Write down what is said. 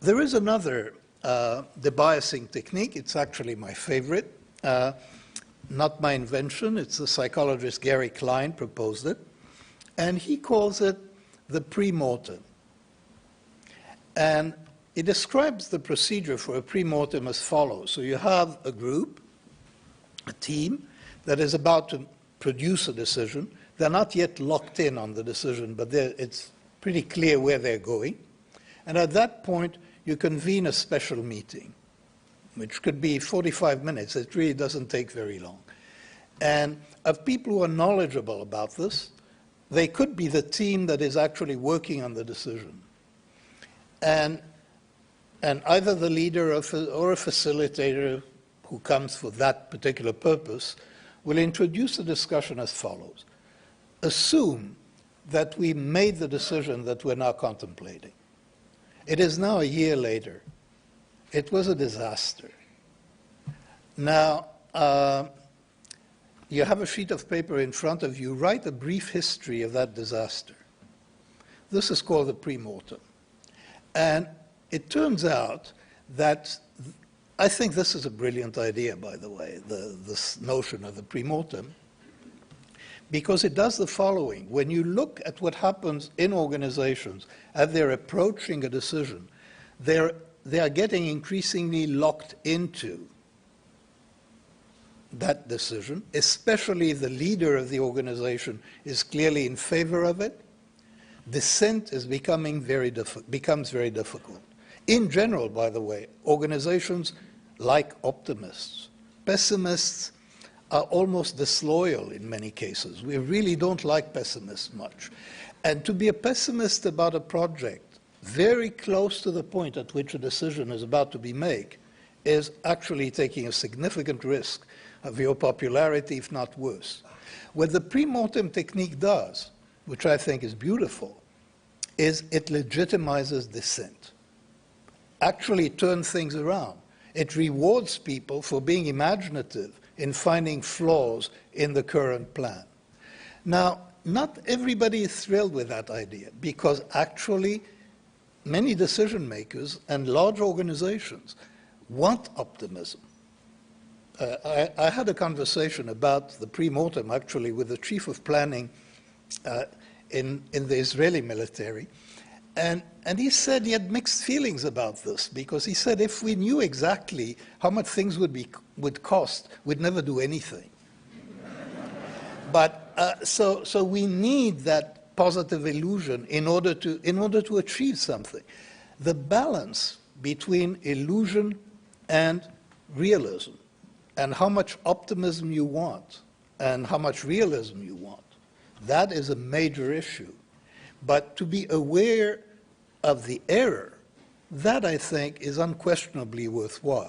There is another debiasing technique. It's actually my favorite. Not my invention. It's the psychologist Gary Klein proposed it. And he calls it the pre-mortem. And he describes the procedure for a pre-mortem as follows. So you have a group, a team, that is about to produce a decision. They're not yet locked in on the decision, but it's pretty clear where they're going. And at that point, you convene a special meeting, which could be 45 minutes. It really doesn't take very long. And of people who are knowledgeable about this, they could be the team that is actually working on the decision. And either the leader or a facilitator who comes for that particular purpose will introduce the discussion as follows. Assume that we made the decision that we're now contemplating. It is now a year later. It was a disaster. Now, you have a sheet of paper in front of you. Write a brief history of that disaster. This is called the pre-mortem. And it turns out that, I think this is a brilliant idea, by the way, this notion of the pre-mortem, because it does the following. When you look at what happens in organizations as they're approaching a decision, they are getting increasingly locked into that decision, especially if the leader of the organization is clearly in favor of it. Dissent is becomes very difficult. In general, by the way, organizations like optimists. Pessimists are almost disloyal in many cases. We really don't like pessimists much. And to be a pessimist about a project very close to the point at which a decision is about to be made is actually taking a significant risk of your popularity, if not worse. What the pre-mortem technique does, which I think is beautiful, is it legitimizes dissent. Actually turns things around. It rewards people for being imaginative in finding flaws in the current plan. Now, not everybody is thrilled with that idea, because actually many decision makers and large organizations want optimism. I had a conversation about the pre-mortem, actually, with the chief of planning in the Israeli military. And he said he had mixed feelings about this, because he said if we knew exactly how much things would cost, we'd never do anything. But so we need that positive illusion in order to achieve something. The balance between illusion and realism, and how much optimism you want, and how much realism you want, that is a major issue. But to be aware of the error, that I think is unquestionably worthwhile.